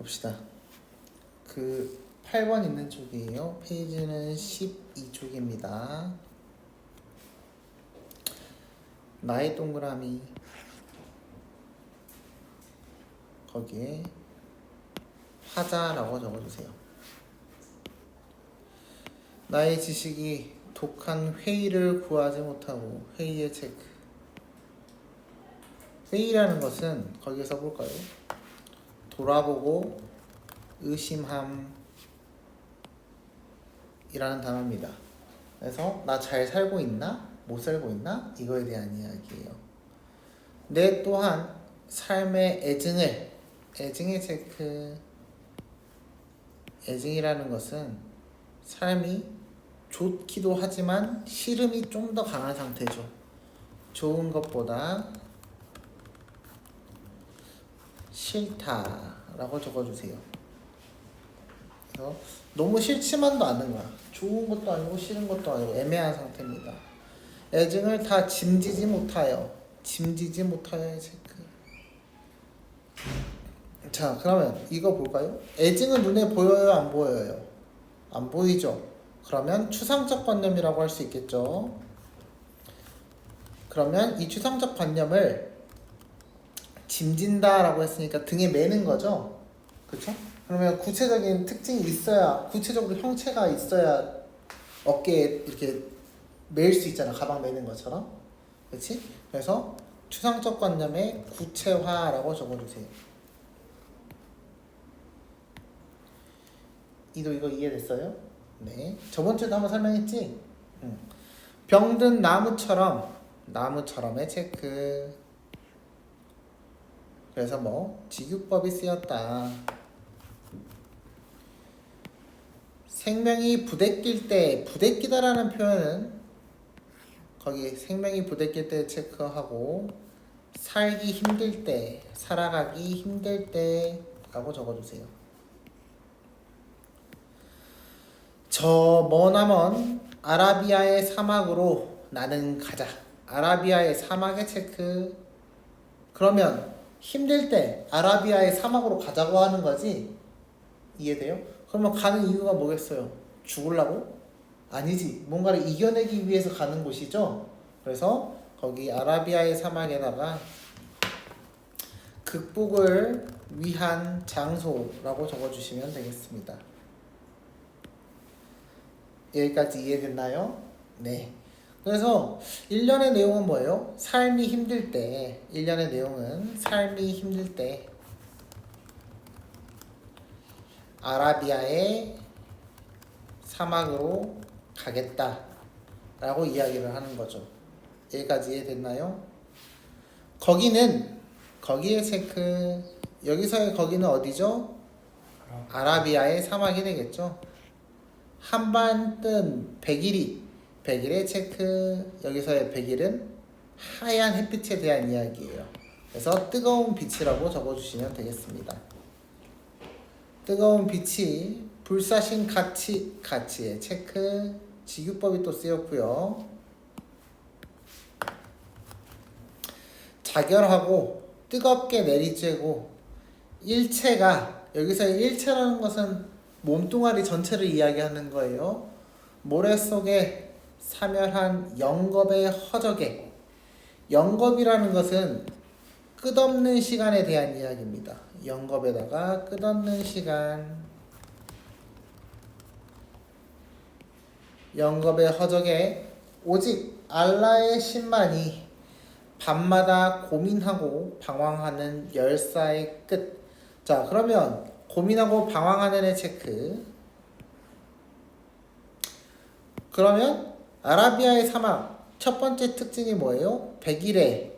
봅시다. 그 8번 있는 쪽이에요. 페이지는 12쪽입니다. 나의 동그라미 거기에 하자라고 적어주세요. 나의 지식이 독한 회의를 구하지 못하고 회의의 체크. 회의라는 것은 거기에서 볼까요? 돌아보고 의심함 이라는 단어입니다. 그래서 나 잘 살고 있나? 못 살고 있나? 이거에 대한 이야기예요. 내 또한 삶의 애증의 체크. 애증이라는 것은 삶이 좋기도 하지만 싫음이 좀 더 강한 상태죠. 좋은 것보다 싫다라고 적어주세요. 그래서 너무 싫지만도 않은 거야. 좋은 것도 아니고 싫은 것도 아니고 애매한 상태입니다. 애증을 다 짐지지 못하여의 체크. 자, 그러면 이거 볼까요? 애증은 눈에 보여요, 안 보여요? 안 보이죠? 그러면 추상적 관념이라고 할 수 있겠죠. 그러면 이 추상적 관념을 짐진다라고 했으니까 등에 매는 거죠. 그렇죠? 그러면 구체적인 특징이 있어야, 구체적으로 형체가 있어야 어깨에 이렇게 매일 수 있잖아. 가방 매는 것처럼. 그렇지? 그래서 추상적 관념의 구체화라고 적어주세요. 이거 이해됐어요? 네. 저번 주에도 한번 설명했지? 병든 나무처럼의 체크. 그래서 뭐 직유법이 쓰였다. 생명이 부대낄 때, 부대끼다라는 표현은 거기 생명이 부대낄 때 체크하고 살기 힘들 때, 살아가기 힘들 때라고 적어주세요. 저 머나먼 아라비아의 사막으로 나는 가자. 아라비아의 사막의 체크. 그러면 힘들 때 아라비아의 사막으로 가자고 하는 거지. 이해돼요? 그러면 가는 이유가 뭐겠어요? 죽으려고? 아니지. 뭔가를 이겨내기 위해서 가는 곳이죠. 그래서 거기 아라비아의 사막에다가 극복을 위한 장소라고 적어주시면 되겠습니다. 여기까지 이해됐나요? 네. 그래서 1년의 내용은 뭐예요? 삶이 힘들 때. 1년의 내용은 삶이 힘들 때 아라비아의 사막으로 가겠다 라고 이야기를 하는 거죠. 여기까지 이해됐나요? 거기의 체크. 여기서의 거기는 어디죠? 아라비아의 사막이 되겠죠. 한반 뜬 100일의 체크. 여기서의 100일은 하얀 햇빛에 대한 이야기예요. 그래서 뜨거운 빛이라고 적어주시면 되겠습니다. 뜨거운 빛이 불사신 가치의 체크. 직유법이 또 쓰였고요. 자결하고 뜨겁게 내리쬐고 일체가, 여기서의 일체라는 것은 몸뚱아리 전체를 이야기하는 거예요. 모래 속에 사멸한 영겁의 허적에. 영겁이라는 것은 끝없는 시간에 대한 이야기입니다. 영겁에다가 끝없는 시간. 영겁의 허적에 오직 알라의 신만이 밤마다 고민하고 방황하는 열사의 끝. 자, 그러면 고민하고 방황하는 애 체크. 그러면 아라비아의 사막 첫 번째 특징이 뭐예요? 100일에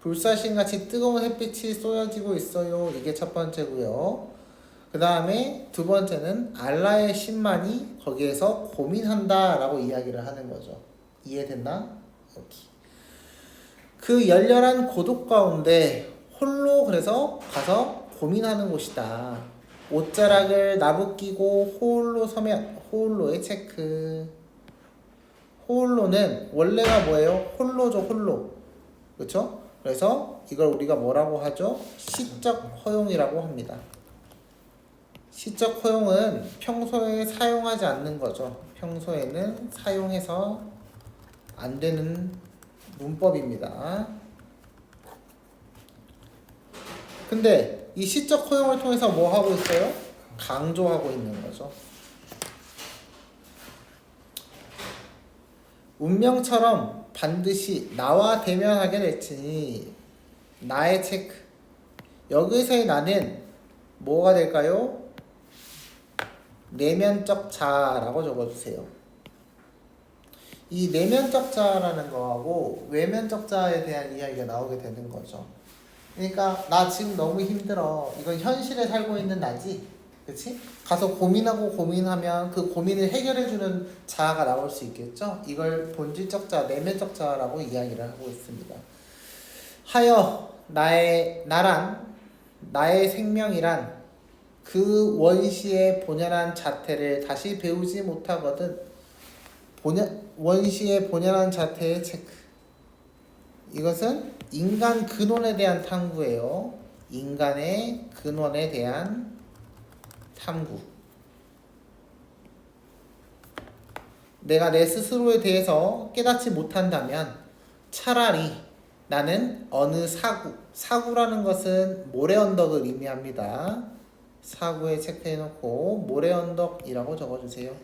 불사신같이 뜨거운 햇빛이 쏘여지고 있어요. 이게 첫 번째고요. 그 다음에 두 번째는 알라의 신만이 거기에서 고민한다 라고 이야기를 하는 거죠. 이해됐나? 오케이. 그 열렬한 고독 가운데 홀로 그래서 가서 고민하는 곳이다. 옷자락을 나부끼고 홀로 서면 홀로의 체크. 홀로는 원래가 뭐예요? 홀로죠, 홀로. 그렇죠? 그래서 이걸 우리가 뭐라고 하죠? 시적 허용이라고 합니다. 시적 허용은 평소에 사용하지 않는 거죠. 평소에는 사용해서 안 되는 문법입니다. 근데 이 시적 허용을 통해서 뭐 하고 있어요? 강조하고 있는 거죠. 운명처럼 반드시 나와 대면하게 될지니 나의 체크. 여기서의 나는 뭐가 될까요? 내면적 자라고 적어주세요. 이 내면적 자라는 거하고 외면적 자에 대한 이야기가 나오게 되는 거죠. 그러니까 나 지금 너무 힘들어. 이건 현실에 살고 있는 나지. 그치? 가서 고민하고 고민하면 그 고민을 해결해주는 자아가 나올 수 있겠죠? 이걸 본질적 자, 내면적 자라고 이야기를 하고 있습니다. 하여 나의 생명이란 그 원시의 본연한 자태를 다시 배우지 못하거든. 원시의 본연한 자태의 체크. 이것은 인간 근원에 대한 탐구예요. 인간의 근원에 대한 탐구. 내가 내 스스로에 대해서 깨닫지 못한다면 차라리 나는 어느 사구라는 것은 모래 언덕을 의미합니다. 사구에 체크해놓고 모래 언덕이라고 적어주세요.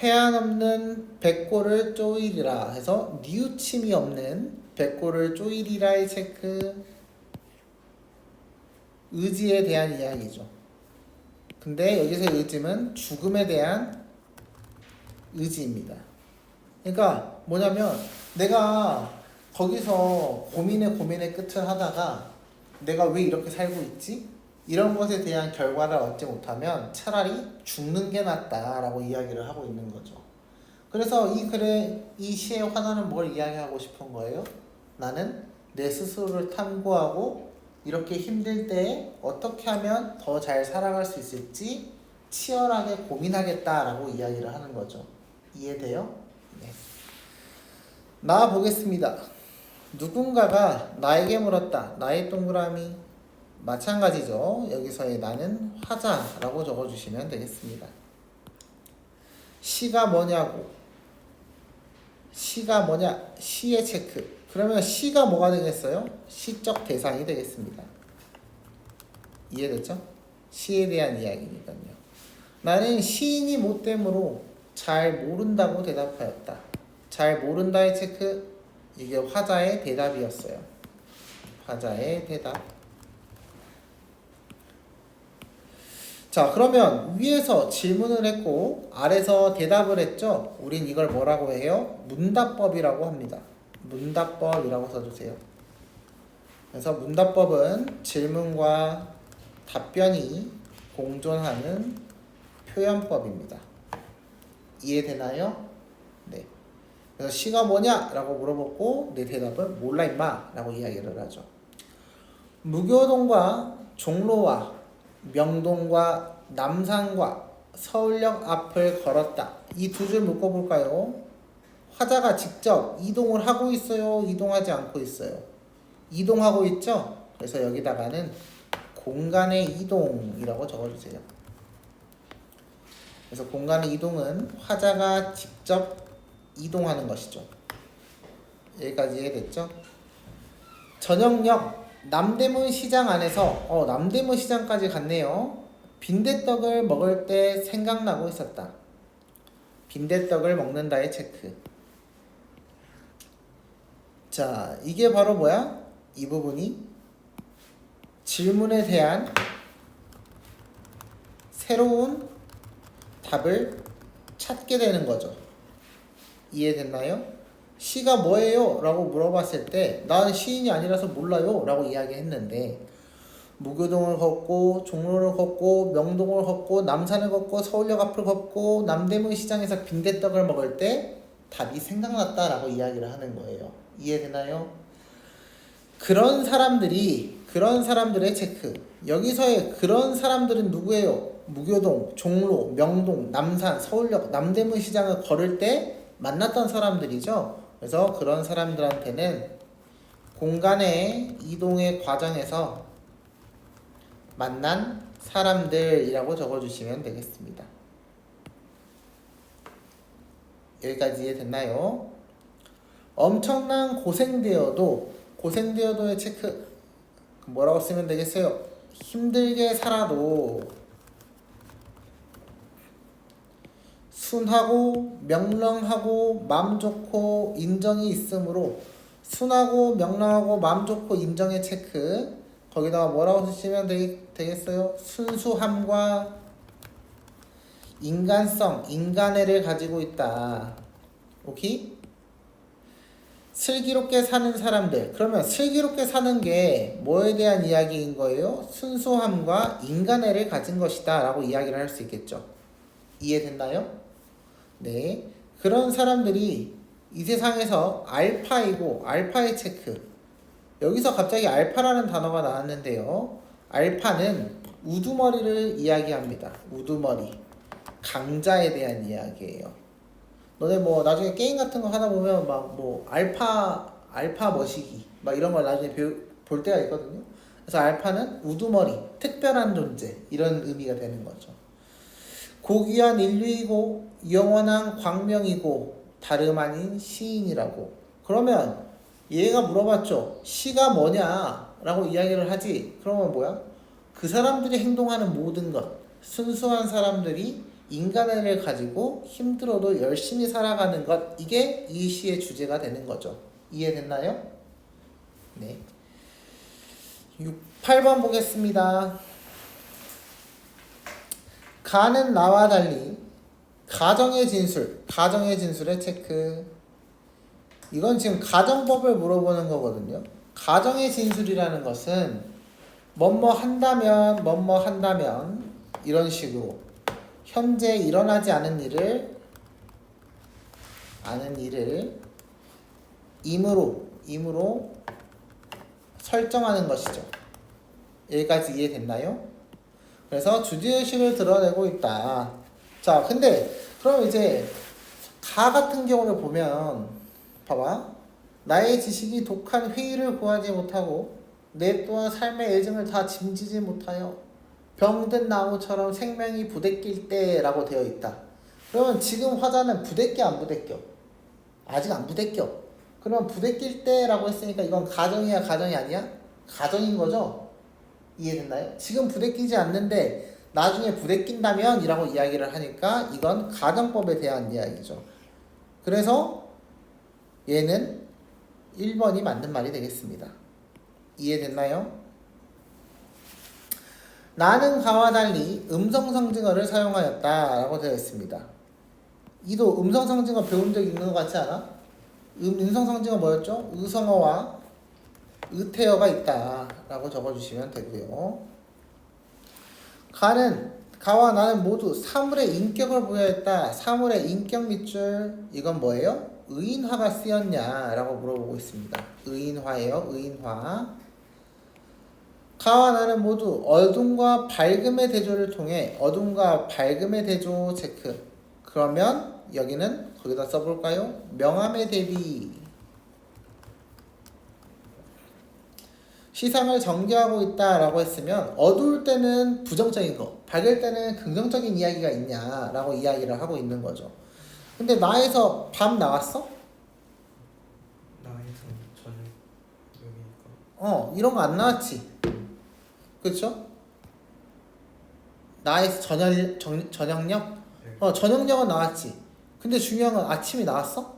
회한 없는 백골을 쪼이리라 해서 뉘우침이 없는 백골을 쪼이리라의 체크. 의지에 대한 이야기죠. 근데 여기서 의지는 죽음에 대한 의지입니다. 그러니까 뭐냐면 내가 거기서 고민의 끝을 하다가 내가 왜 이렇게 살고 있지? 이런 것에 대한 결과를 얻지 못하면 차라리 죽는 게 낫다라고 이야기를 하고 있는 거죠. 그래서 이 시의 화나는 뭘 이야기하고 싶은 거예요? 나는 내 스스로를 탐구하고 이렇게 힘들 때 어떻게 하면 더 잘 살아갈 수 있을지 치열하게 고민하겠다라고 이야기를 하는 거죠. 이해돼요? 네. 나 보겠습니다. 누군가가 나에게 물었다. 나의 동그라미. 마찬가지죠. 여기서의 나는 화자라고 적어주시면 되겠습니다. 시가 뭐냐고. 시가 뭐냐? 시의 체크. 그러면 시가 뭐가 되겠어요? 시적 대상이 되겠습니다. 이해됐죠? 시에 대한 이야기니까요. 나는 시인이 못됨으로 잘 모른다고 대답하였다. 잘 모른다의 체크. 이게 화자의 대답이었어요. 화자의 대답. 자, 그러면 위에서 질문을 했고 아래서 대답을 했죠. 우린 이걸 뭐라고 해요? 문답법이라고 합니다. 문답법이라고 써주세요. 그래서 문답법은 질문과 답변이 공존하는 표현법입니다. 이해되나요? 네. 그래서 시가 뭐냐? 라고 물어보고 내 대답은 몰라 임마 라고 이야기를 하죠. 무교동과 종로와 명동과 남산과 서울역 앞을 걸었다. 이 두 줄 묶어볼까요? 화자가 직접 이동을 하고 있어요? 이동하지 않고 있어요? 이동하고 있죠? 그래서 여기다가는 공간의 이동이라고 적어주세요. 그래서 공간의 이동은 화자가 직접 이동하는 것이죠. 여기까지 이해됐죠? 저녁역 남대문 시장 안에서 남대문 시장까지 갔네요. 빈대떡을 먹을 때 생각나고 있었다. 빈대떡을 먹는다의 체크. 자, 이게 바로 뭐야? 이 부분이 질문에 대한 새로운 답을 찾게 되는 거죠. 이해됐나요? 시가 뭐예요? 라고 물어봤을 때 난 시인이 아니라서 몰라요 라고 이야기했는데 무교동을 걷고 종로를 걷고 명동을 걷고 남산을 걷고 서울역 앞을 걷고 남대문 시장에서 빈대떡을 먹을 때 답이 생각났다 라고 이야기를 하는 거예요. 이해되나요? 그런 사람들의 체크. 여기서의 그런 사람들은 누구예요? 무교동, 종로, 명동, 남산, 서울역, 남대문 시장을 걸을 때 만났던 사람들이죠. 그래서 그런 사람들한테는 공간의 이동의 과정에서 만난 사람들이라고 적어주시면 되겠습니다. 여기까지 이해됐나요? 엄청난 고생되어도의 체크 뭐라고 쓰면 되겠어요? 힘들게 살아도 순하고 명랑하고 맘 좋고 인정이 있으므로 순하고 명랑하고 맘 좋고 인정의 체크 거기다가 뭐라고 쓰시면 되겠어요? 순수함과 인간성, 인간애를 가지고 있다. 오케이? 슬기롭게 사는 사람들. 그러면 슬기롭게 사는 게 뭐에 대한 이야기인 거예요? 순수함과 인간애를 가진 것이다 라고 이야기를 할 수 있겠죠. 이해됐나요? 네. 그런 사람들이 이 세상에서 알파이고 알파의 체크. 여기서 갑자기 알파라는 단어가 나왔는데요. 알파는 우두머리를 이야기합니다. 우두머리. 강자에 대한 이야기예요. 너네 뭐 나중에 게임 같은 거 하다 보면 막 뭐 알파 머시기 막 이런 걸 나중에 볼 때가 있거든요. 그래서 알파는 우두머리, 특별한 존재 이런 의미가 되는 거죠. 고귀한 인류이고 영원한 광명이고 다름 아닌 시인이라고. 그러면 얘가 물어봤죠. 시가 뭐냐라고 이야기를 하지. 그러면 뭐야? 그 사람들이 행동하는 모든 것, 순수한 사람들이 인간애를 가지고 힘들어도 열심히 살아가는 것, 이게 이 시의 주제가 되는 거죠. 이해됐나요? 네. 8번 보겠습니다. 가는 나와 달리 가정의 진술의 체크. 이건 지금 가정법을 물어보는 거거든요. 가정의 진술이라는 것은 뭐뭐 한다면 이런 식으로 현재 일어나지 않은 일을 임으로 설정하는 것이죠. 여기까지 이해됐나요? 그래서 주제의식을 드러내고 있다. 자, 근데 그럼 이제 가 같은 경우를 보면 봐봐. 나의 지식이 독한 회의를 구하지 못하고 내 또한 삶의 애증을 다 짐지지 못하여 병든 나무처럼 생명이 부대낄 때라고 되어 있다. 그러면 지금 화자는 부대껴 안 부대껴? 아직 안 부대껴. 그럼 부대낄 때라고 했으니까 이건 가정이야 가정이 아니야? 가정인 거죠? 이해됐나요? 지금 부대끼지 않는데 나중에 부대낀다면 이라고 이야기를 하니까 이건 가정법에 대한 이야기죠. 그래서 얘는 1번이 맞는 말이 되겠습니다. 이해됐나요? 나는 가와 달리 음성성징어를 사용하였다 라고 되어 있습니다. 이도 음성성징어 배운 적 있는 것 같지 않아? 음성성징어 뭐였죠? 의성어와 의태어가 있다 라고 적어주시면 되고요. 가와 나는 모두 사물의 인격을 부여했다. 사물의 인격 밑줄 이건 뭐예요? 의인화가 쓰였냐 라고 물어보고 있습니다. 의인화예요. 의인화. 가와 나는 모두 어둠과 밝음의 대조를 통해 어둠과 밝음의 대조 체크. 그러면 여기는 거기다 써볼까요? 명암의 대비. 시상을 전개하고 있다라고 했으면 어두울 때는 부정적인 거, 밝을 때는 긍정적인 이야기가 있냐라고 이야기를 하고 있는 거죠. 근데 나에서 밤 나왔어? 나에서 저녁 여기니까. 이런 거 안 나왔지. 그렇죠? 나에서 저녁역? 네. 저녁역은 나왔지. 근데 중요한 건 아침이 나왔어?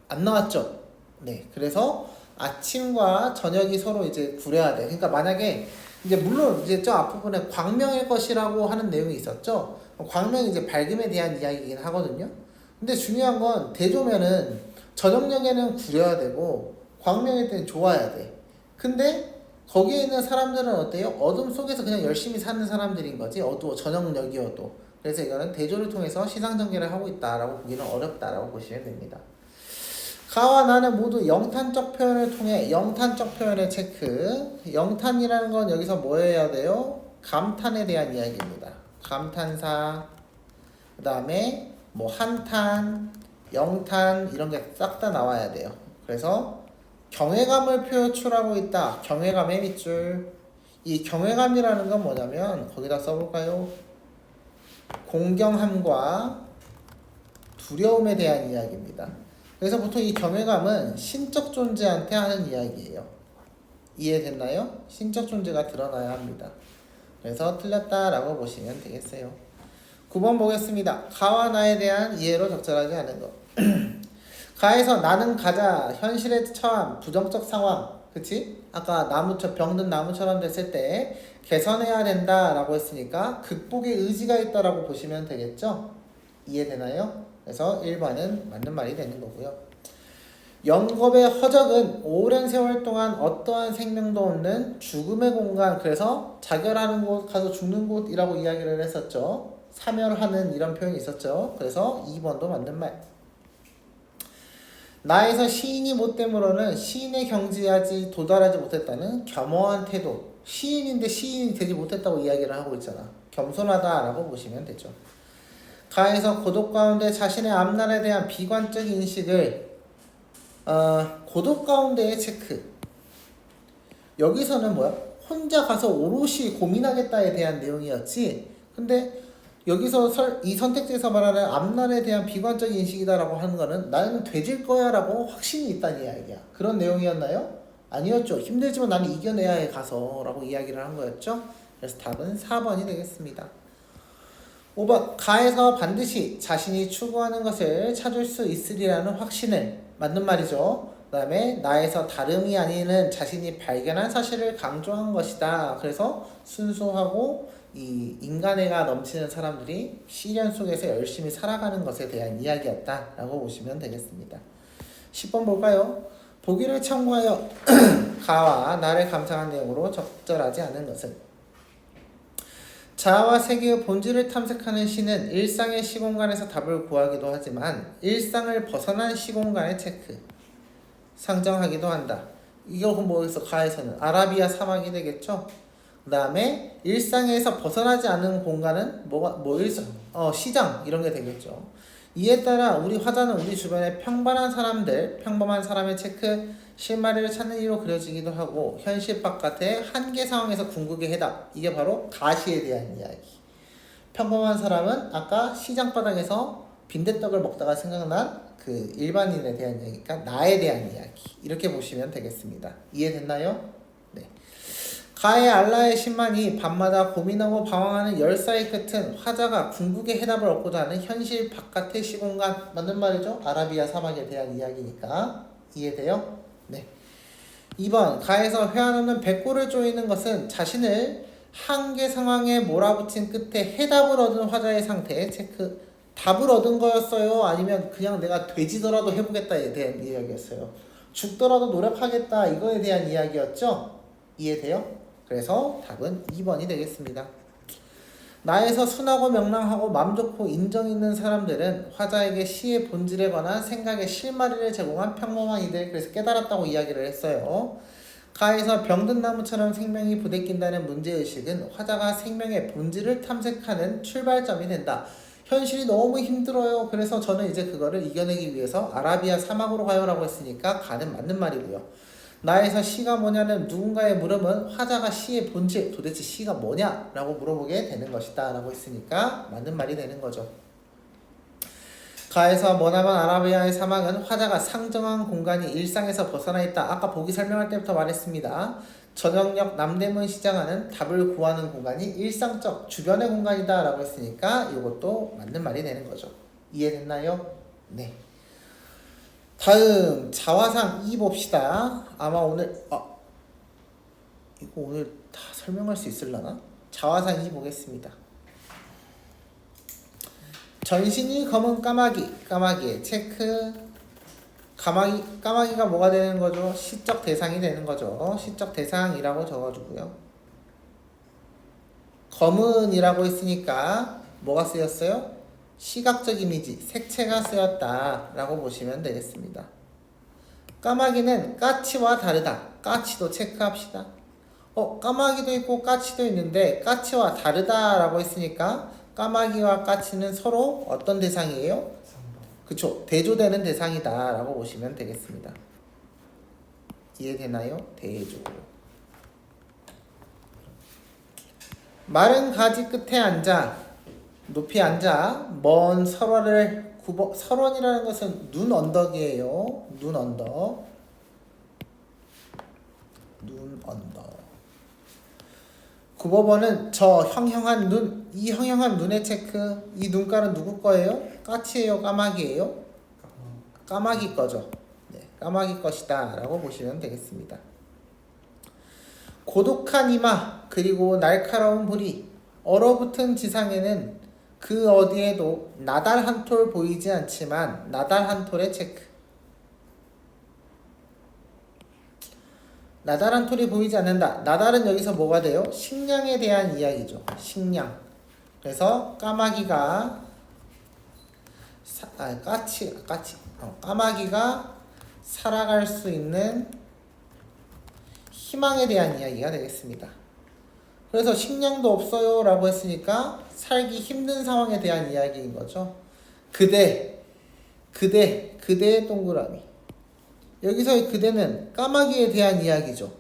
안 나왔죠. 네, 그래서 아침과 저녁이 서로 이제 구려야 돼. 그러니까 만약에 이제 물론 이제 저 앞부분에 광명일 것이라고 하는 내용이 있었죠. 광명이 이제 밝음에 대한 이야기이긴 하거든요. 근데 중요한 건 대조면은 저녁역에는 구려야 되고 광명일 때는 좋아야 돼. 근데 거기에 있는 사람들은 어때요? 어둠 속에서 그냥 열심히 사는 사람들인 거지. 저녁역이어도. 그래서 이거는 대조를 통해서 시상전개를 하고 있다라고 보기는 어렵다라고 보시면 됩니다. 가와 나는 모두 영탄적 표현을 통해 영탄적 표현의 체크. 영탄이라는 건 여기서 뭐 해야 돼요? 감탄에 대한 이야기입니다. 감탄사. 그 다음에 뭐 한탄, 영탄 이런 게 싹 다 나와야 돼요. 그래서 경외감을 표출하고 있다. 경외감의 밑줄. 이 경외감이라는 건 뭐냐면 거기다 써볼까요? 공경함과 두려움에 대한 이야기입니다. 그래서 보통 이 경외감은 신적 존재한테 하는 이야기예요. 이해됐나요? 신적 존재가 드러나야 합니다. 그래서 틀렸다라고 보시면 되겠어요. 9번 보겠습니다. 가와 나에 대한 이해로 적절하지 않은 것. 가에서 나는 가자, 현실에 처한 부정적 상황, 그치? 아까 나무처럼 병든 나무처럼 됐을 때 개선해야 된다라고 했으니까 극복의 의지가 있다라고 보시면 되겠죠? 이해되나요? 그래서 1번은 맞는 말이 되는 거고요. 영겁의 허적은 오랜 세월 동안 어떠한 생명도 없는 죽음의 공간, 그래서 자결하는 곳, 가서 죽는 곳이라고 이야기를 했었죠. 사멸하는 이런 표현이 있었죠. 그래서 2번도 맞는 말. 나에서 시인이 못됨으로는 시인의 경지하지 도달하지 못했다는 겸허한 태도. 시인인데 시인이 되지 못했다고 이야기를 하고 있잖아. 겸손하다라고 보시면 되죠. 가에서 고독 가운데 자신의 앞날에 대한 비관적 인식을 고독 가운데의 체크. 여기서는 뭐야? 혼자 가서 오롯이 고민하겠다에 대한 내용이었지. 근데 여기서 이 선택지에서 말하는 앞날에 대한 비관적 인식이다라고 하는 거는 나는 되질 거야 라고 확신이 있다는 이야기야. 그런 내용이었나요? 아니었죠. 힘들지만 나는 이겨내야 해 가서 라고 이야기를 한 거였죠. 그래서 답은 4번이 되겠습니다. 5번 가에서 반드시 자신이 추구하는 것을 찾을 수 있으리라는 확신을, 맞는 말이죠. 그 다음에 나에서 다름이 아니는 자신이 발견한 사실을 강조한 것이다. 그래서 순수하고 이 인간애가 넘치는 사람들이 시련 속에서 열심히 살아가는 것에 대한 이야기였다라고 보시면 되겠습니다. 10번 볼까요? 보기를 참고하여 가와 나를 감상한 내용으로 적절하지 않은 것은 자아와 세계의 본질을 탐색하는 시는 일상의 시공간에서 답을 구하기도 하지만 일상을 벗어난 시공간의 체크, 상정하기도 한다. 이거 뭐에서 가에서는 아라비아 사막이 되겠죠. 그 다음에 일상에서 벗어나지 않는 공간은 시장 이런 게 되겠죠. 이에 따라 우리 화자는 우리 주변의 평범한 사람의 체크, 실마리를 찾는 이로 그려지기도 하고 현실 바깥의 한계 상황에서 궁극의 해답, 이게 바로 가시에 대한 이야기. 평범한 사람은 아까 시장 바닥에서 빈대떡을 먹다가 생각난 그 일반인에 대한 이야기니까 나에 대한 이야기, 이렇게 보시면 되겠습니다. 이해됐나요? 네. 가의 알라의 신만이 밤마다 고민하고 방황하는 열사의 끝은 화자가 궁극의 해답을 얻고자 하는 현실 바깥의 시공간, 맞는 말이죠? 아라비아 사막에 대한 이야기니까. 이해돼요? 네. 2번 가에서 회한없는 백골을 쪼이는 것은 자신을 한계 상황에 몰아붙인 끝에 해답을 얻은 화자의 상태, 체크. 답을 얻은 거였어요? 아니면 그냥 내가 되지더라도 해보겠다에 대한 이야기였어요? 죽더라도 노력하겠다 이거에 대한 이야기였죠? 이해돼요? 그래서 답은 2번이 되겠습니다. 나에서 순하고 명랑하고 맘 좋고 인정 있는 사람들은 화자에게 시의 본질에 관한 생각의 실마리를 제공한 평범한 이들, 그래서 깨달았다고 이야기를 했어요. 가에서 병든 나무처럼 생명이 부대낀다는 문제의식은 화자가 생명의 본질을 탐색하는 출발점이 된다. 현실이 너무 힘들어요. 그래서 저는 이제 그거를 이겨내기 위해서 아라비아 사막으로 가요라고 했으니까 가는 맞는 말이고요. 나에서 시가 뭐냐는 누군가의 물음은 화자가 시의 본질, 도대체 시가 뭐냐? 라고 물어보게 되는 것이다 라고 했으니까 맞는 말이 되는 거죠. 가에서 머나먼 아라비아의 사막은 화자가 상정한 공간이 일상에서 벗어나 있다. 아까 보기 설명할 때부터 말했습니다. 저녁역 남대문 시장하는 답을 구하는 공간이 일상적 주변의 공간이다 라고 했으니까 이것도 맞는 말이 되는 거죠. 이해됐나요? 네. 다음 자화상 2 봅시다. 아마 오늘 이거 오늘 다 설명할 수 있을라나? 자화상 2 보겠습니다. 전신이 검은 까마귀의 체크. 까마귀가 뭐가 되는 거죠? 시적 대상이 되는 거죠. 시적 대상이라고 적어주고요. 검은이라고 했으니까 뭐가 쓰였어요? 시각적 이미지, 색채가 쓰였다라고 보시면 되겠습니다. 까마귀는 까치와 다르다. 까치도 체크합시다. 까마귀도 있고 까치도 있는데 까치와 다르다라고 했으니까 까마귀와 까치는 서로 어떤 대상이에요? 그쵸, 대조되는 대상이다 라고 보시면 되겠습니다. 이해되나요? 대조고. 마른 가지 끝에 앉아 높이 앉아 먼 설원을 설원이라는 것은 눈 언덕이에요. 눈 언덕. 눈 언덕. 9번은 저 형형한 눈. 이 형형한 눈의 체크. 이 눈깔은 누구 거예요? 까치예요? 까마귀예요? 까마귀 거죠. 네, 까마귀 것이다 라고 보시면 되겠습니다. 고독한 이마 그리고 날카로운 부리 얼어붙은 지상에는 그 어디에도 나달 한 톨 보이지 않지만 나달 한 톨의 체크. 나달 한 톨이 보이지 않는다. 나달은 여기서 뭐가 돼요? 식량에 대한 이야기죠. 식량. 그래서 까마귀가 까마귀가 살아갈 수 있는 희망에 대한 이야기가 되겠습니다. 그래서 식량도 없어요 라고 했으니까 살기 힘든 상황에 대한 이야기인 거죠. 그대의 동그라미. 여기서의 그대는 까마귀에 대한 이야기죠.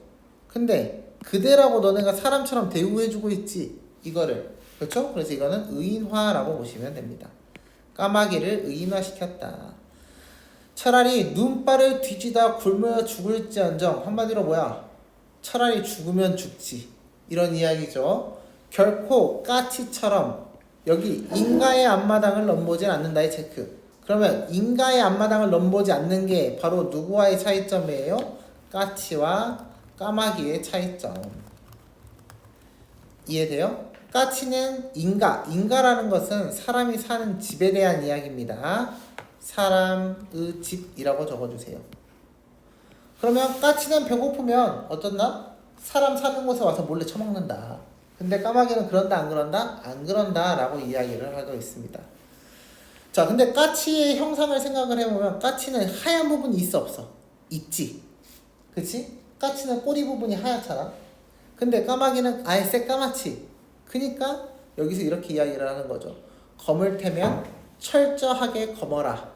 근데 그대라고 너네가 사람처럼 대우해주고 있지. 이거를. 그렇죠? 그래서 이거는 의인화라고 보시면 됩니다. 까마귀를 의인화시켰다. 차라리 눈발을 뒤지다 굶어 죽을지언정. 한마디로 뭐야? 차라리 죽으면 죽지. 이런 이야기죠. 결코 까치처럼 여기 인가의 앞마당을 넘보진 않는다의 체크. 그러면 인가의 앞마당을 넘보지 않는 게 바로 누구와의 차이점이에요? 까치와 까마귀의 차이점. 이해돼요? 까치는 인가라는 것은 사람이 사는 집에 대한 이야기입니다. 사람의 집이라고 적어주세요. 그러면 까치는 배고프면 어떻나? 사람 사는 곳에 와서 몰래 처먹는다. 근데 까마귀는 그런다 안 그런다? 안 그런다 라고 이야기를 하고 있습니다. 자, 근데 까치의 형상을 생각을 해보면 까치는 하얀 부분이 있어 없어? 있지. 그치? 까치는 꼬리 부분이 하얗잖아. 근데 까마귀는 아예 새까맣지. 그니까 여기서 이렇게 이야기를 하는 거죠. 검을 테면 철저하게 검어라.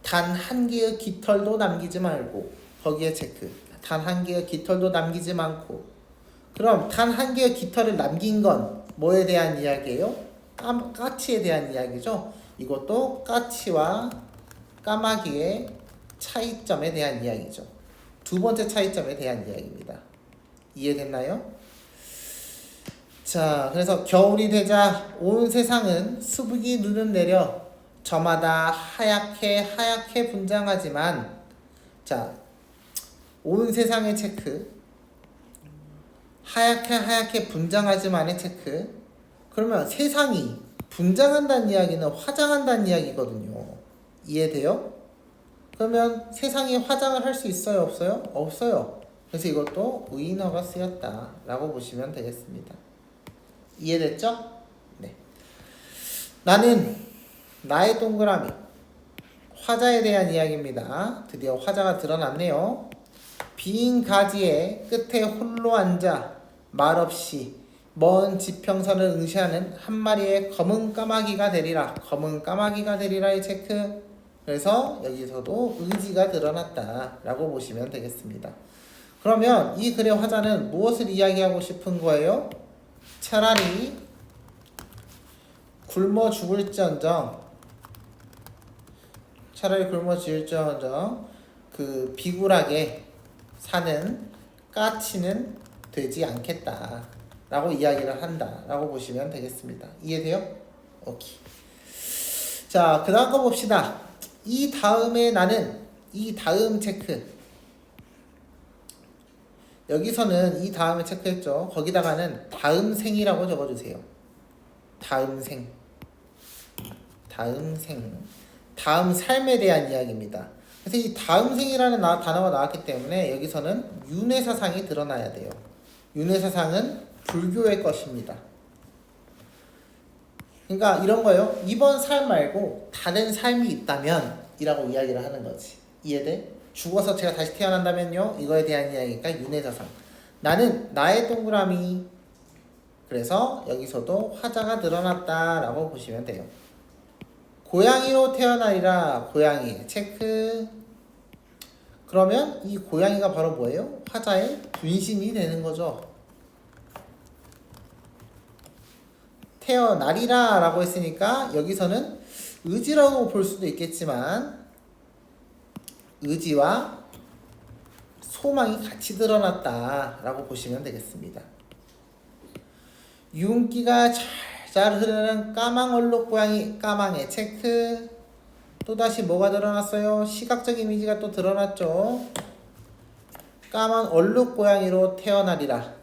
단 한 개의 깃털도 남기지 말고. 거기에 체크. 단 한 개의 깃털도 남기지 않고. 그럼 단 한 개의 깃털을 남긴 건 뭐에 대한 이야기예요? 까치에 대한 이야기죠. 이것도 까치와 까마귀의 차이점에 대한 이야기죠. 두 번째 차이점에 대한 이야기입니다. 이해됐나요? 자, 그래서 겨울이 되자 온 세상은 수북이 눈은 내려 저마다 하얗게 분장하지만, 자, 온 세상의 체크. 하얗게 분장하지만의 체크. 그러면 세상이 분장한다는 이야기는 화장한다는 이야기거든요. 이해돼요? 그러면 세상이 화장을 할 수 있어요? 없어요? 없어요. 그래서 이것도 의인어가 쓰였다 라고 보시면 되겠습니다. 이해됐죠? 네. 나는 나의 동그라미. 화자에 대한 이야기입니다. 드디어 화자가 드러났네요. 빈 가지에 끝에 홀로 앉아 말없이 먼 지평선을 응시하는 한 마리의 검은 까마귀가 되리라. 검은 까마귀가 되리라의 체크. 그래서 여기서도 의지가 드러났다 라고 보시면 되겠습니다. 그러면 이 글의 화자는 무엇을 이야기하고 싶은 거예요? 차라리 굶어 죽을지언정 그 비굴하게 사는 까치는 되지 않겠다 라고 이야기를 한다 라고 보시면 되겠습니다. 이해돼요? 오케이. 자, 그 다음 거 봅시다. 이 다음에 나는 이 다음 체크. 여기서는 이 다음에 체크했죠. 거기다가는 다음 생이라고 적어주세요. 다음 생. 다음 삶에 대한 이야기입니다. 그래서 이 다음 생이라는 단어가 나왔기 때문에 여기서는 윤회사상이 드러나야 돼요. 윤회사상은 불교의 것입니다. 그러니까 이런 거예요. 이번 삶 말고 다른 삶이 있다면 이라고 이야기를 하는 거지. 이해돼? 죽어서 제가 다시 태어난다면요? 이거에 대한 이야기가 윤회사상. 나는 나의 동그라미. 그래서 여기서도 화자가 드러났다 라고 보시면 돼요. 고양이로 태어나리라. 고양이 체크. 그러면 이 고양이가 바로 뭐예요? 화자의 분신이 되는 거죠. 태어나리라 라고 했으니까 여기서는 의지라고 볼 수도 있겠지만 의지와 소망이 같이 드러났다 라고 보시면 되겠습니다. 윤기가 잘 흐르는 까망 얼룩 고양이, 까망의 체크. 또다시 뭐가 드러났어요? 시각적 이미지가 또 드러났죠. 까만 얼룩 고양이로 태어나리라.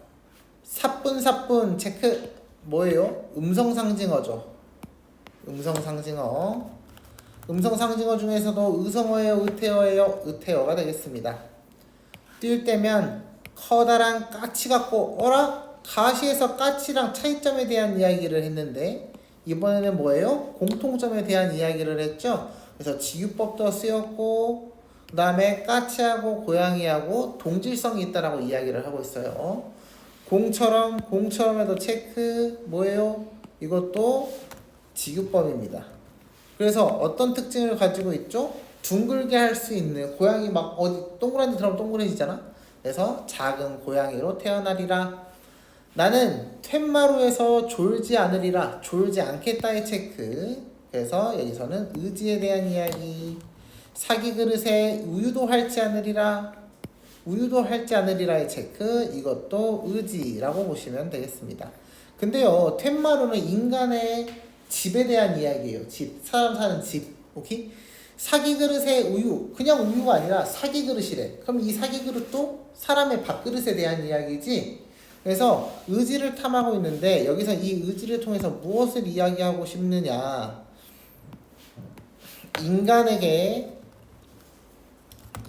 사뿐사뿐 체크. 뭐예요? 음성상징어죠. 음성상징어. 음성상징어 중에서도 의성어예요? 의태어예요? 의태어가 되겠습니다. 뛸 때면 커다란 까치 같고 어라? 가시에서 까치랑 차이점에 대한 이야기를 했는데 이번에는 뭐예요? 공통점에 대한 이야기를 했죠. 그래서 지유법도 쓰였고 그 다음에 까치하고 고양이하고 동질성이 있다라고 이야기를 하고 있어요. 공처럼에도 체크. 뭐예요? 이것도 지유법입니다. 그래서 어떤 특징을 가지고 있죠? 둥글게 할 수 있는, 고양이 막 어디 동그란 데 들어가면 동그래지잖아. 그래서 작은 고양이로 태어나리라. 나는 툇마루에서 졸지 않으리라. 졸지 않겠다의 체크. 그래서 여기서는 의지에 대한 이야기. 사기 그릇에 우유도 할지 않으리라. 우유도 할지 않으리라의 체크. 이것도 의지라고 보시면 되겠습니다. 근데요, 툇마루는 인간의 집에 대한 이야기예요. 집, 사람 사는 집. 오케이? 사기 그릇에 우유, 그냥 우유가 아니라 사기 그릇이래. 그럼 이 사기 그릇도 사람의 밥그릇에 대한 이야기지. 그래서 의지를 탐하고 있는데 여기서 이 의지를 통해서 무엇을 이야기하고 싶느냐. 인간에게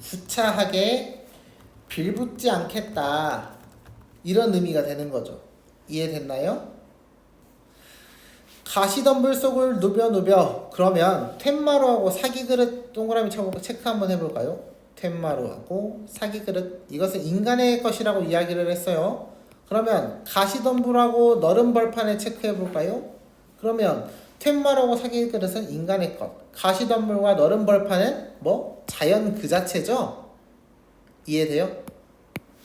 구차하게 빌붙지 않겠다. 이런 의미가 되는 거죠. 이해됐나요? 가시덤불 속을 누벼. 그러면 툇마루하고 사기그릇 동그라미 쳐보고 체크 한번 해볼까요? 툇마루하고 사기그릇. 이것은 인간의 것이라고 이야기를 했어요. 그러면 가시덤불하고 너른 벌판에 체크해볼까요? 그러면 툇마루하고 사기그릇은 인간의 것. 가시덤불과 너른 벌판은 뭐? 자연 그 자체죠? 이해돼요?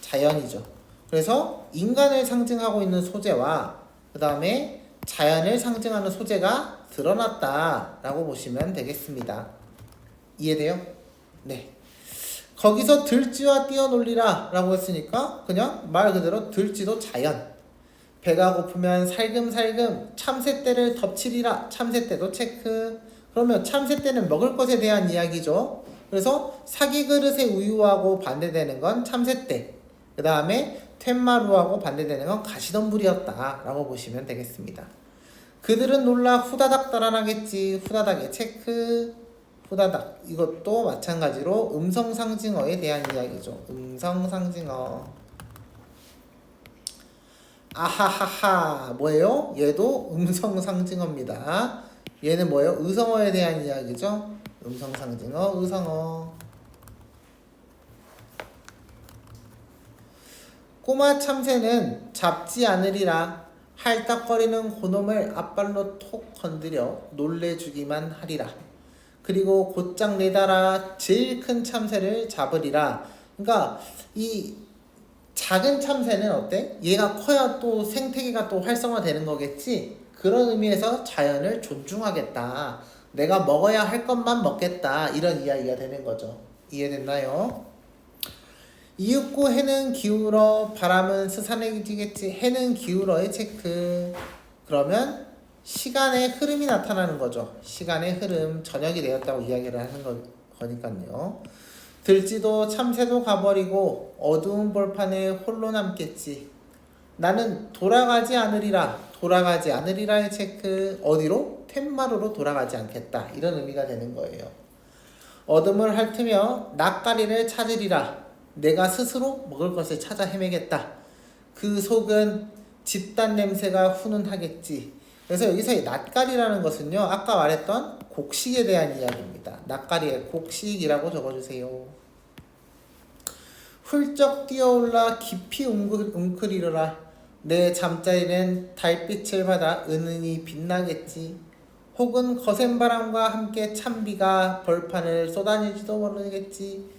자연이죠. 그래서 인간을 상징하고 있는 소재와 그 다음에 자연을 상징하는 소재가 드러났다라고 보시면 되겠습니다. 이해돼요? 네. 거기서 들쥐와 뛰어놀리라 라고 했으니까 그냥 말 그대로 들쥐도 자연. 배가 고프면 살금살금 참새떼를 덮치리라. 참새떼도 체크. 그러면 참새떼는 먹을 것에 대한 이야기죠. 그래서 사기 그릇의 우유하고 반대되는 건 참새떼. 그 다음에 툇마루하고 반대되는 건 가시덤불이었다 라고 보시면 되겠습니다. 그들은 놀라 후다닥 달아나겠지. 후다닥의 체크. 후다닥. 이것도 마찬가지로 음성상징어에 대한 이야기죠. 음성상징어. 아하하하. 뭐예요? 얘도 음성상징어입니다. 얘는 뭐예요? 의성어에 대한 이야기죠. 음성상징어, 의성어. 꼬마 참새는 잡지 않으리라. 할딱거리는 고놈을 앞발로 톡 건드려 놀래주기만 하리라. 그리고 곧장 내달아 제일 큰 참새를 잡으리라. 그러니까 이 작은 참새는 어때? 얘가 커야 또 생태계가 또 활성화되는 거겠지? 그런 의미에서 자연을 존중하겠다. 내가 먹어야 할 것만 먹겠다. 이런 이야기가 되는 거죠. 이해됐나요? 이윽고 해는 기울어 바람은 스산해지겠지. 해는 기울어의 체크. 그러면 시간의 흐름이 나타나는 거죠. 시간의 흐름. 저녁이 되었다고 이야기를 하는 거니까요. 들쥐도 참새도 가버리고 어두운 벌판에 홀로 남겠지. 나는 돌아가지 않으리라. 돌아가지 않으리라의 체크. 어디로? 툇마루로 돌아가지 않겠다. 이런 의미가 되는 거예요. 어둠을 핥으며 낯가리를 찾으리라. 내가 스스로 먹을 것을 찾아 헤매겠다. 그 속은 집단 냄새가 훈훈하겠지. 그래서 여기서 낯가리라는 것은요, 아까 말했던 곡식에 대한 이야기입니다. 낯가리의 곡식이라고 적어주세요. 훌쩍 뛰어올라 깊이 웅크리려라. 내 잠자리는 달빛을 받아 은은히 빛나겠지. 혹은 거센 바람과 함께 찬비가 벌판을 쏟아내지도 모르겠지.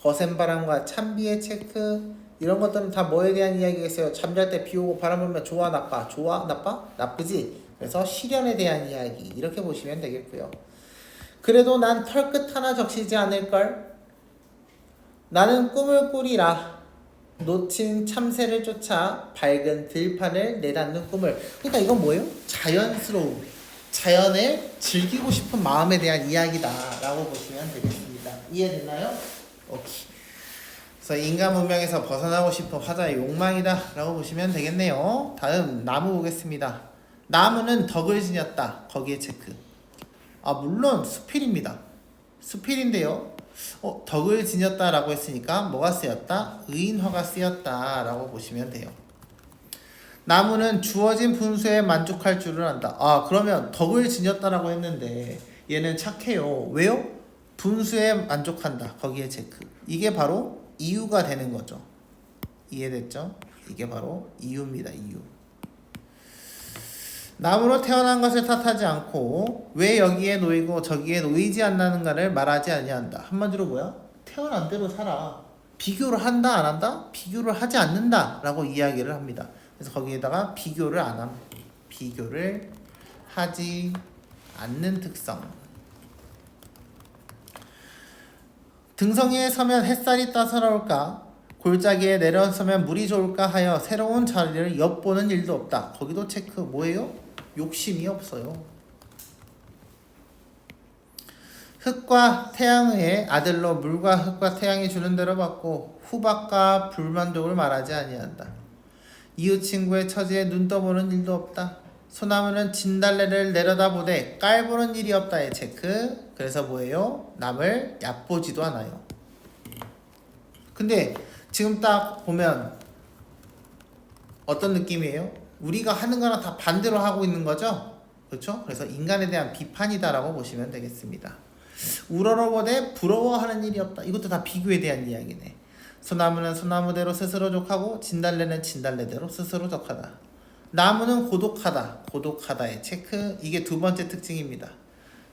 거센 바람과 찬비의 체크 이런 것들은 다 뭐에 대한 이야기겠어요? 잠잘 때 비 오고 바람 불면 좋아 나빠? 좋아 나빠? 나쁘지? 그래서 시련에 대한 이야기 이렇게 보시면 되겠고요. 그래도 난 털끝 하나 적시지 않을걸? 나는 꿈을 꾸리라. 놓친 참새를 쫓아 밝은 들판을 내닫는 꿈을. 그러니까 이건 뭐예요? 자연스러움. 자연을 즐기고 싶은 마음에 대한 이야기다라고 보시면 되겠습니다. 이해됐나요? 오케이. 그래서 인간 문명에서 벗어나고 싶은 화자의 욕망이다라고 보시면 되겠네요. 다음 나무 보겠습니다. 나무는 덕을 지녔다. 거기에 체크. 물론 수필입니다. 수필인데요. 덕을 지녔다라고 했으니까 뭐가 쓰였다? 의인화가 쓰였다라고 보시면 돼요. 나무는 주어진 분수에 만족할 줄을 안다. 그러면 덕을 지녔다라고 했는데 얘는 착해요. 왜요? 분수에 만족한다. 거기에 체크. 이게 바로 이유가 되는 거죠. 이해됐죠? 이게 바로 이유입니다. 이유. 나무로 태어난 것을 탓하지 않고 왜 여기에 놓이고 저기에 놓이지 않는가를 말하지 아니한다. 한마디로 뭐야? 태어난 대로 살아. 비교를 한다 안 한다? 비교를 하지 않는다 라고 이야기를 합니다. 그래서 거기에다가 비교를 안 함. 비교를 하지 않는 특성. 등성이에 서면 햇살이 따사로울까? 골짜기에 내려서면 물이 좋을까 하여 새로운 자리를 엿보는 일도 없다. 거기도 체크. 뭐예요? 욕심이 없어요. 흙과 태양의 아들로 물과 흙과 태양이 주는 대로 받고 후박과 불만족을 말하지 아니한다. 이웃 친구의 처지에 눈 떠보는 일도 없다. 소나무는 진달래를 내려다보되 깔보는 일이 없다의 체크. 그래서 뭐예요? 남을 얕보지도 않아요. 근데 지금 딱 보면 어떤 느낌이에요? 우리가 하는 거랑 다 반대로 하고 있는 거죠? 그렇죠? 그래서 인간에 대한 비판이다라고 보시면 되겠습니다. 우러러보되 부러워하는 일이 없다. 이것도 다 비교에 대한 이야기네. 소나무는 소나무대로 스스로 족하고 진달래는 진달래대로 스스로 족하다. 나무는 고독하다. 고독하다의 체크. 이게 두 번째 특징입니다.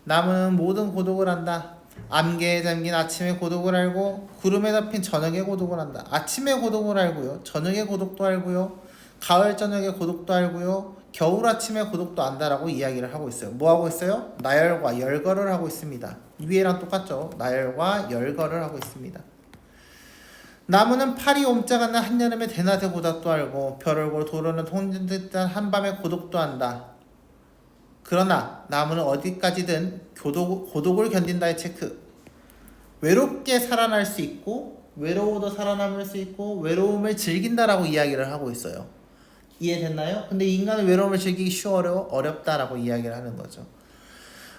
나무는 모든 고독을 한다. 안개에 잠긴 아침의 고독을 알고 구름에 덮인 저녁의 고독을 한다. 아침의 고독을 알고요. 저녁의 고독도 알고요. 가을 저녁의 고독도 알고요. 겨울 아침의 고독도 안다라고 이야기를 하고 있어요. 뭐 하고 있어요? 나열과 열거를 하고 있습니다. 위에랑 똑같죠? 나열과 열거를 하고 있습니다. 나무는 팔이 옴짝않는 한여름의 대낮의 고독도 알고 별을 도르는 통진듯한 한밤의 고독도 안다. 그러나 나무는 어디까지든 고독을 견딘다의 체크. 외롭게 살아날 수 있고 외로워도 살아남을 수 있고 외로움을 즐긴다라고 이야기를 하고 있어요. 이해됐나요? 근데 인간은 외로움을 즐기기 쉬워 어렵다라고 이야기를 하는 거죠.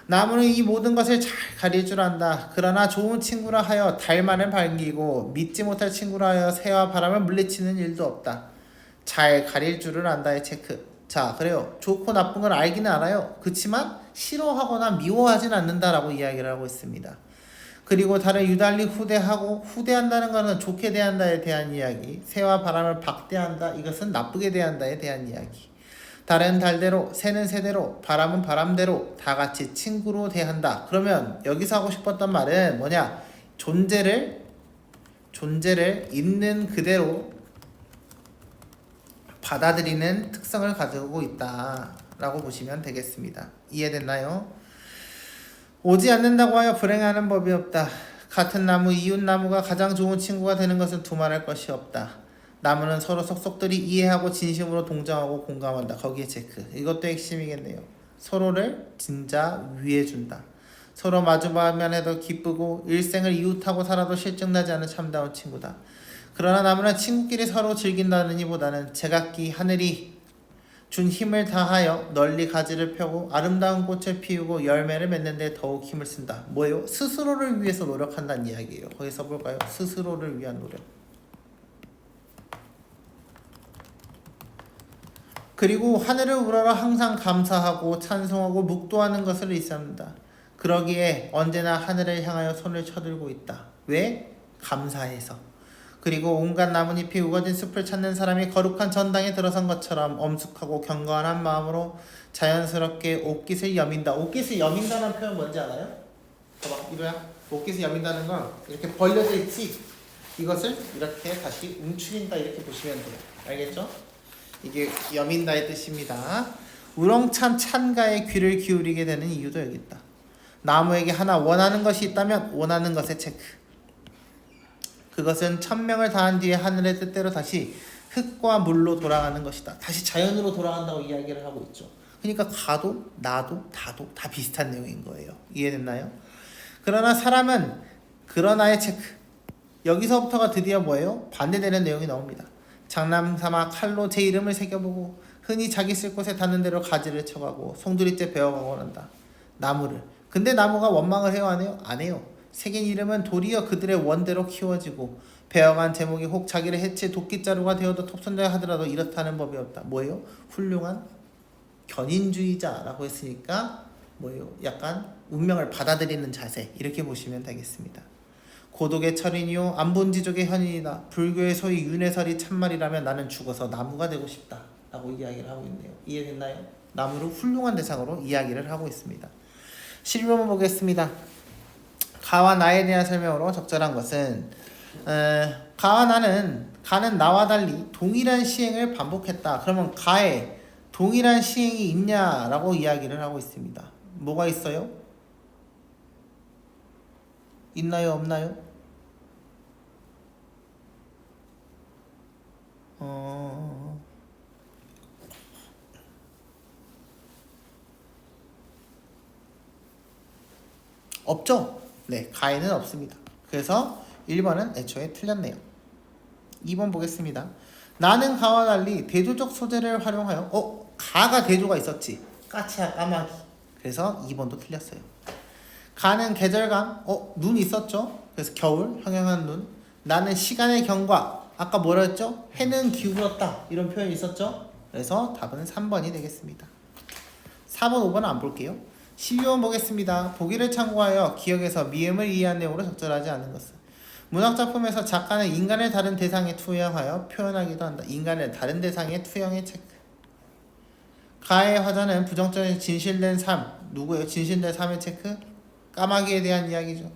나무는 이 모든 것을 잘 가릴 줄 안다. 그러나 좋은 친구라 하여 달만을 반기고 믿지 못할 친구라 하여 새와 바람을 물리치는 일도 없다. 잘 가릴 줄을 안다의 체크. 자, 그래요. 좋고 나쁜 걸 알기는 알아요. 그렇지만 싫어하거나 미워하진 않는다라고 이야기를 하고 있습니다. 그리고 달을 유달리 후대한다는 것은 좋게 대한다에 대한 이야기. 새와 바람을 박대한다. 이것은 나쁘게 대한다에 대한 이야기. 달은 달대로, 새는 새대로, 바람은 바람대로 다 같이 친구로 대한다. 그러면 여기서 하고 싶었던 말은 뭐냐? 존재를 있는 그대로 받아들이는 특성을 가지고 있다라고 보시면 되겠습니다. 이해됐나요? 오지 않는다고 하여 불행하는 법이 없다. 같은 나무, 이웃 나무가 가장 좋은 친구가 되는 것은 두말할 것이 없다. 나무는 서로 속속들이 이해하고 진심으로 동정하고 공감한다. 거기에 체크. 이것도 핵심이겠네요. 서로를 진짜 위해준다. 서로 마주보면 해도 기쁘고 일생을 이웃하고 살아도 실증나지 않은 참다운 친구다. 그러나 나무는 친구끼리 서로 즐긴다느니 보다는 제각기 하늘이 준 힘을 다하여 널리 가지를 펴고 아름다운 꽃을 피우고 열매를 맺는 데 더욱 힘을 쓴다. 뭐예요? 스스로를 위해서 노력한다는 이야기예요. 거기서 볼까요? 스스로를 위한 노력. 그리고 하늘을 우러러 항상 감사하고 찬송하고 묵도하는 것을 일삼는다. 그러기에 언제나 하늘을 향하여 손을 쳐들고 있다. 왜? 감사해서. 그리고 온갖 나뭇잎이 우거진 숲을 찾는 사람이 거룩한 전당에 들어선 것처럼 엄숙하고 경건한 마음으로 자연스럽게 옷깃을 여민다. 옷깃을 여민다는 표현 뭔지 알아요? 봐봐, 이거야. 옷깃을 여민다는 건 이렇게 벌려져 있지? 이것을 이렇게 다시 움츠린다 이렇게 보시면 돼요. 알겠죠? 이게 여민다의 뜻입니다. 우렁찬 찬가에 귀를 기울이게 되는 이유도 여기 있다. 나무에게 하나 원하는 것이 있다면 원하는 것의 체크. 그것은 천명을 다한 뒤에 하늘의 뜻대로 다시 흙과 물로 돌아가는 것이다. 다시 자연으로 돌아간다고 이야기를 하고 있죠. 그러니까 가도 나도 다도 다 비슷한 내용인 거예요. 이해됐나요? 그러나 사람은 그러나의 체크. 여기서부터가 드디어 뭐예요? 반대되는 내용이 나옵니다. 장난삼아 칼로 제 이름을 새겨보고 흔히 자기 쓸 곳에 닿는 대로 가지를 쳐가고 송두리째 베어가곤 한다. 나무를. 근데 나무가 원망을 해요? 안 해요? 안 해요. 새긴 이름은 도리어 그들의 원대로 키워지고 베어간 제목이 혹 자기를 해치 도끼자루가 되어도 톱선자 하더라도 이렇다는 법이 없다. 뭐예요? 훌륭한 견인주의자라고 했으니까 뭐예요? 약간 운명을 받아들이는 자세 이렇게 보시면 되겠습니다. 고독의 철인이요 안본지족의 현인이다. 불교의 소위 윤회설이 참말이라면 나는 죽어서 나무가 되고 싶다 라고 이야기를 하고 있네요. 이해됐나요? 나무를 훌륭한 대상으로 이야기를 하고 있습니다. 실험을 보겠습니다. 가와 나에 대한 설명으로 적절한 것은 가와 나는 가는 나와 달리 동일한 시행을 반복했다. 그러면 가에 동일한 시행이 있냐라고 이야기를 하고 있습니다. 뭐가 있어요? 있나요? 없나요? 없죠? 네, 가에는 없습니다. 그래서 1번은 애초에 틀렸네요. 2번 보겠습니다. 나는 가와 달리 대조적 소재를 활용하여 가가 대조가 있었지. 까치야 까마귀. 그래서 2번도 틀렸어요. 가는 계절감 눈 있었죠? 그래서 겨울 형형한 눈. 나는 시간의 경과. 아까 뭐라 했죠? 해는 기울었다 이런 표현이 있었죠? 그래서 답은 3번이 되겠습니다. 4번 5번은 안 볼게요. 12번 보겠습니다. 보기를 참고하여 기억에서 미음을 이해한 내용으로 적절하지 않은 것은 문학작품에서 작가는 인간을 다른 대상에 투영하여 표현하기도 한다. 인간을 다른 대상에 투영의 체크. 가의 화자는 부정적인 진실된 삶. 누구예요? 진실된 삶의 체크? 까마귀에 대한 이야기죠.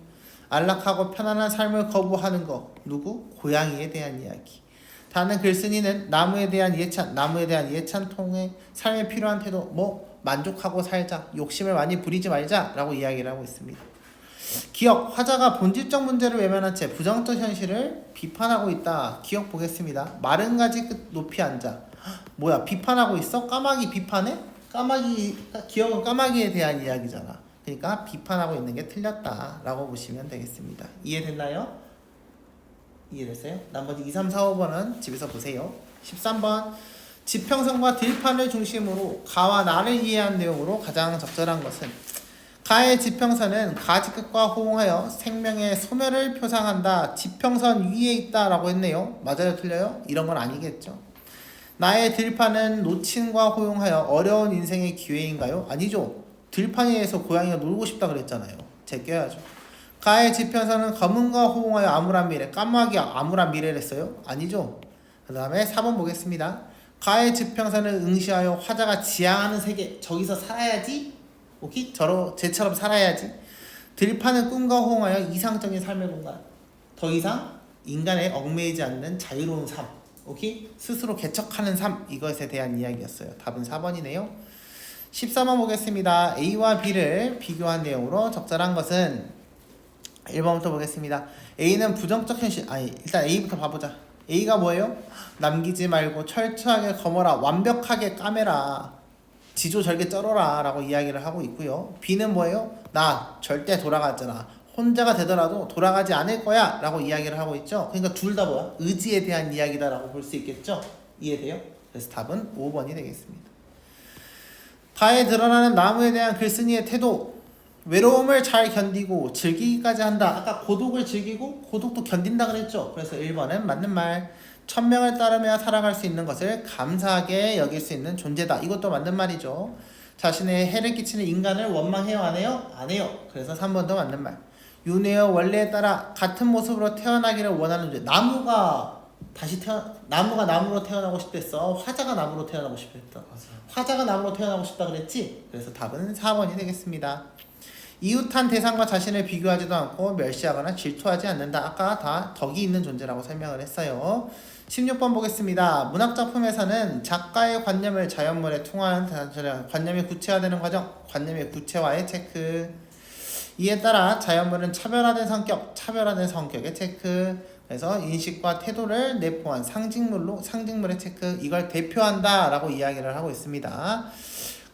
안락하고 편안한 삶을 거부하는 것. 누구? 고양이에 대한 이야기. 다는 글쓴이는 나무에 대한 예찬 통해 삶에 필요한 태도. 만족하고 살자. 욕심을 많이 부리지 말자 라고 이야기를 하고 있습니다. 기억, 화자가 본질적 문제를 외면한 채 부정적 현실을 비판하고 있다. 기억 보겠습니다. 마른 가지 끝 높이 앉아. 뭐야 비판하고 있어? 까마귀 비판해? 기억은 까마귀에 대한 이야기잖아. 그러니까 비판하고 있는 게 틀렸다 라고 보시면 되겠습니다. 이해됐나요? 이해됐어요? 나머지 2, 3, 4, 5번은 집에서 보세요. 13번 지평선과 들판을 중심으로 가와 나를 이해한 내용으로 가장 적절한 것은 가의 지평선은 가지 끝과 호응하여 생명의 소멸을 표상한다. 지평선 위에 있다 라고 했네요. 맞아요? 틀려요? 이런 건 아니겠죠. 나의 들판은 노친과 호응하여 어려운 인생의 기회인가요? 아니죠. 들판 위에서 고양이가 놀고 싶다 그랬잖아요. 제껴야죠. 가의 지평선은 검은과 호응하여 암울한 미래. 까마귀가 암울한 미래를 했어요? 아니죠. 그 다음에 4번 보겠습니다. 가의 지평선을 응시하여 화자가 지향하는 세계. 저기서 살아야지. 오케이? 쟤처럼 살아야지. 들판은 꿈과 호응하여 이상적인 삶의 공간. 더 이상 인간에 얽매이지 않는 자유로운 삶. 오케이? 스스로 개척하는 삶. 이것에 대한 이야기였어요. 답은 4번이네요. 13번 보겠습니다. A와 B를 비교한 내용으로 적절한 것은 1번부터 보겠습니다. A는 부정적 현실. 일단 A부터 봐보자. A가 뭐예요? 남기지 말고 철저하게 검어라. 완벽하게 까매라. 지조절개 쩔어라 라고 이야기를 하고 있고요. B는 뭐예요? 나 절대 돌아가잖아. 혼자가 되더라도 돌아가지 않을 거야 라고 이야기를 하고 있죠. 그러니까 둘 다 뭐야? 의지에 대한 이야기다 라고 볼 수 있겠죠. 이해돼요? 그래서 답은 5번이 되겠습니다. 가에 드러나는 나무에 대한 글쓴이의 태도. 외로움을 잘 견디고 즐기기까지 한다. 아까 고독을 즐기고 고독도 견딘다 그랬죠. 그래서 1번은 맞는 말. 천명을 따르며 살아갈 수 있는 것을 감사하게 여길 수 있는 존재다. 이것도 맞는 말이죠. 자신의 해를 끼치는 인간을 원망해요? 안 해요? 안 해요. 그래서 3번도 맞는 말. 윤회의 원리에 따라 같은 모습으로 태어나기를 원하는 존재. 나무가 나무로 태어나고 싶댔어. 화자가 나무로 태어나고 싶댔어. 화자가 나무로 태어나고 싶다 그랬지? 그래서 답은 4번이 되겠습니다. 이웃한 대상과 자신을 비교하지도 않고 멸시하거나 질투하지 않는다. 아까 다 덕이 있는 존재라고 설명을 했어요. 16번 보겠습니다. 문학작품에서는 작가의 관념을 자연물에 통한 관념이 구체화되는 과정, 관념의 구체화의 체크. 이에 따라 자연물은 차별화된 성격의 체크. 그래서 인식과 태도를 내포한 상징물의 체크. 이걸 대표한다라고 이야기를 하고 있습니다.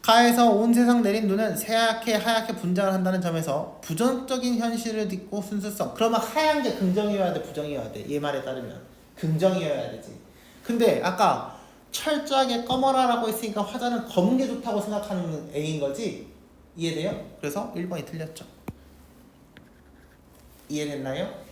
가에서 온 세상 내린 눈은 새하얗게 하얗게 분장을 한다는 점에서 부정적인 현실을 딛고 순수성. 그러면 하얀 게 긍정이어야 돼, 부정이어야 돼? 얘 말에 따르면 긍정이어야 되지. 근데 아까 철저하게 검어라라고 했으니까 화자는 검은 게 좋다고 생각하는 A인 거지? 이해돼요? 그래서 1번이 틀렸죠. 이해됐나요?